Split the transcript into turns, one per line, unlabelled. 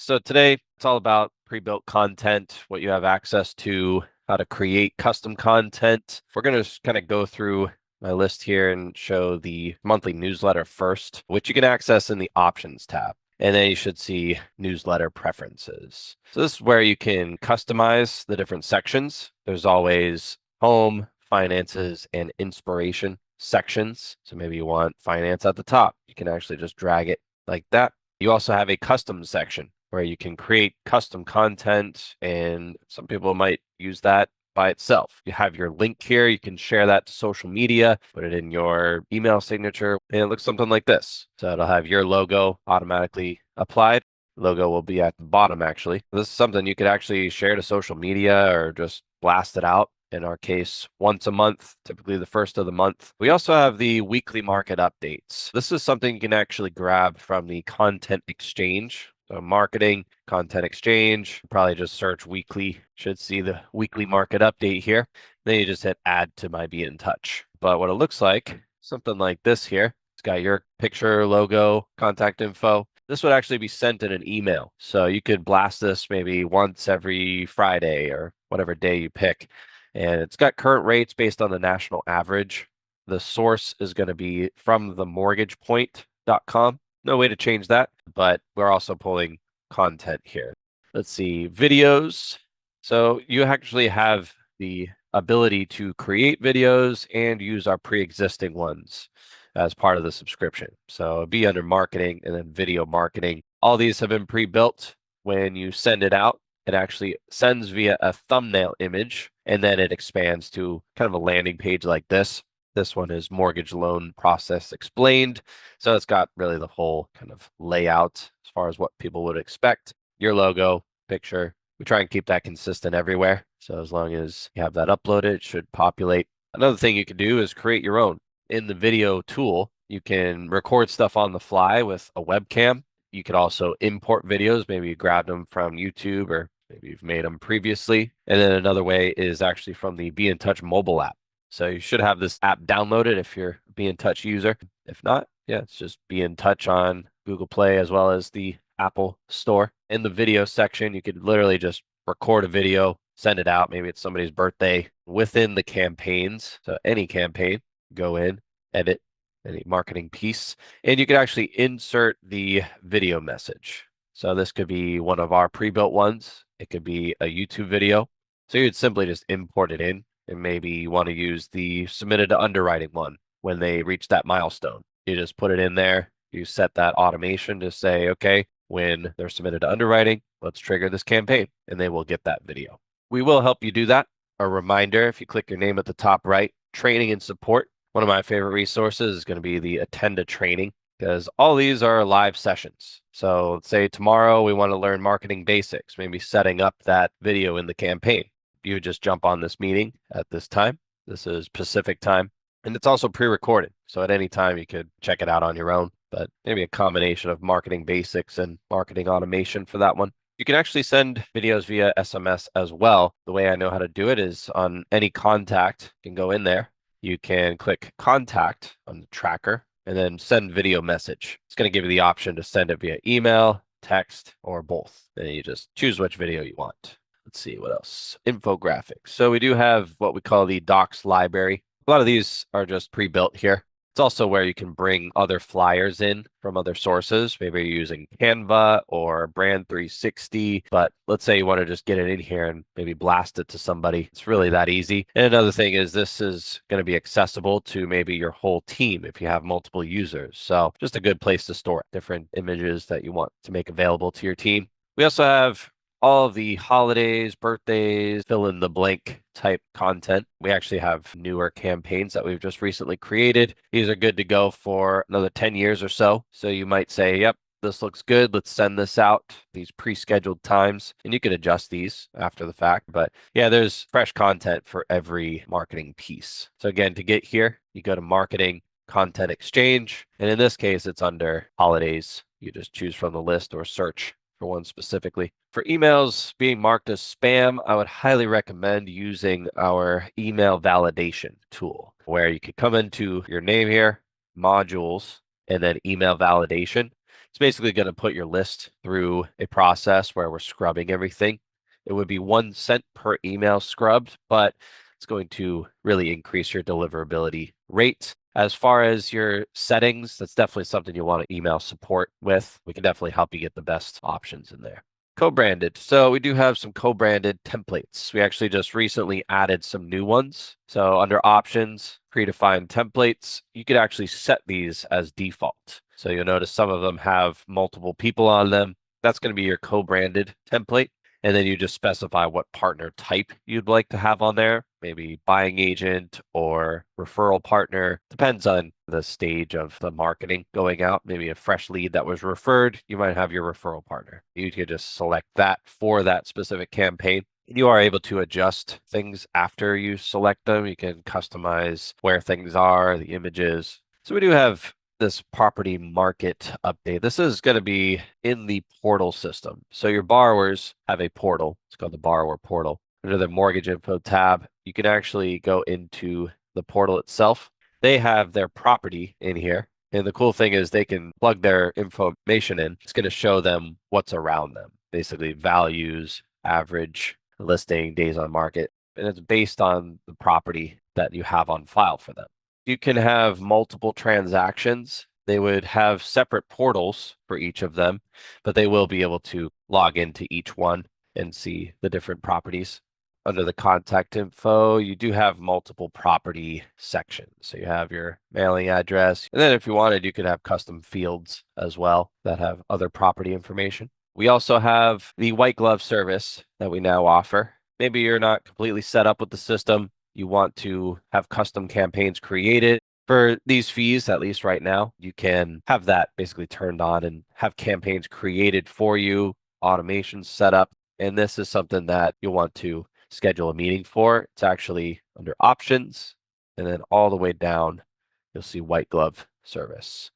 So today it's all about pre-built content, what you have access to, how to create custom content. We're going to kind of go through my list here and show the monthly newsletter first, which you can access in the options tab. And then you should see newsletter preferences. So this is where you can customize the different sections. There's always home, finances, and inspiration sections. So maybe you want finance at the top. You can actually just drag it like that. You also have a custom section where you can create custom content, and some people might use that by itself. You have your link here. You can share that to social media, put it in your email signature, and it looks something like this. So it'll have your logo automatically applied. Logo will be at the bottom, actually. This is something you could actually share to social media or just blast it out. In our case, once a month, typically the first of the month. We also have the weekly market updates. This is something you can actually grab from the content exchange. So marketing, content exchange, probably just search weekly, should see the weekly market update here. Then you just hit add to my BNTouch. But what it looks like, something like this here. It's got your picture, logo, contact info. This would actually be sent in an email. So you could blast this maybe once every Friday or whatever day you pick. And it's got current rates based on the national average. The source is going to be from themortgagepoint.com. No way to change that, but we're also pulling content here. Let's see, videos. So you actually have the ability to create videos and use our pre-existing ones as part of the subscription. So it'd be under marketing and then video marketing. All these have been pre-built. When you send it out, it actually sends via a thumbnail image, and then it expands to kind of a landing page like this. This one is mortgage loan process explained. So it's got really the whole kind of layout as far as what people would expect. Your logo, picture. We try and keep that consistent everywhere. So as long as you have that uploaded, it should populate. Another thing you can do is create your own. In the video tool, you can record stuff on the fly with a webcam. You could also import videos. Maybe you grabbed them from YouTube, or maybe you've made them previously. And then another way is actually from the BNTouch mobile app. So you should have this app downloaded if you're a BNTouch user. If not, yeah, it's just BNTouch on Google Play as well as the Apple Store. In the video section, you could literally just record a video, send it out. Maybe it's somebody's birthday within the campaigns. So any campaign, go in, edit any marketing piece, and you could actually insert the video message. So this could be one of our pre-built ones. It could be a YouTube video. So you'd simply just import it in, and maybe you want to use the submitted to underwriting one when they reach that milestone. You just put it in there. You set that automation to say, okay, when they're submitted to underwriting, let's trigger this campaign, and they will get that video. We will help you do that. A reminder, if you click your name at the top right, training and support. One of my favorite resources is going to be the attend a training, because all these are live sessions. So let's say tomorrow we want to learn marketing basics, maybe setting up that video in the campaign. You would just jump on this meeting at this time. This is Pacific time, and it's also pre-recorded. So at any time you could check it out on your own, but maybe a combination of marketing basics and marketing automation for that one. You can actually send videos via SMS as well. The way I know how to do it is on any contact, you can go in there. You can click contact on the tracker and then send video message. It's going to give you the option to send it via email, text, or both. Then you just choose which video you want. Let's see what else. Infographics. So we do have what we call the docs library. A lot of these are just pre-built here. It's also where you can bring other flyers in from other sources. Maybe you're using Canva or Brand 360, but let's say you want to just get it in here and maybe blast it to somebody. It's really that easy. And another thing is this is going to be accessible to maybe your whole team if you have multiple users. So just a good place to store different images that you want to make available to your team. We also have all of the holidays, birthdays, fill in the blank type content. We actually have newer campaigns that we've just recently created. These are good to go for another 10 years or so. So you might say, yep, this looks good. Let's send this out, these pre-scheduled times, and you can adjust these after the fact. But yeah, there's fresh content for every marketing piece. So again, to get here, you go to marketing, content exchange, and in this case, it's under holidays. You just choose from the list or search for one specifically. For emails being marked as spam, I would highly recommend using our email validation tool, where you could come into your name here, modules, and then email validation. It's basically going to put your list through a process where we're scrubbing everything. It would be 1 cent per email scrubbed, but it's going to really increase your deliverability rate. As far as your settings, that's definitely something you want to email support with. We can definitely help you get the best options in there. Co-branded. So we do have some co-branded templates. We actually just recently added some new ones. So under options, predefined templates, you could actually set these as default. So you'll notice some of them have multiple people on them. That's going to be your co-branded template. And then you just specify what partner type you'd like to have on there, maybe buying agent or referral partner. Depends on the stage of the marketing going out. Maybe a fresh lead that was referred, you might have your referral partner. You could just select that for that specific campaign. You are able to adjust things after you select them. You can customize where things are, the images. So we do have this property market update. This is going to be in the portal system. So your borrowers have a portal. It's called the borrower portal. Under the mortgage info tab, you can actually go into the portal itself. They have their property in here. And the cool thing is they can plug their information in. It's going to show them what's around them, basically values, average, listing, days on market. And it's based on the property that you have on file for them. You can have multiple transactions. They would have separate portals for each of them, but they will be able to log into each one and see the different properties. Under the contact info, you do have multiple property sections. So you have your mailing address, and then if you wanted, you could have custom fields as well that have other property information. We also have the white glove service that we now offer. Maybe you're not completely set up with the system. You want to have custom campaigns created. For these fees, at least right now, you can have that basically turned on and have campaigns created for you, automations set up. And this is something that you'll want to schedule a meeting for. It's actually under options, and then all the way down, you'll see white glove service.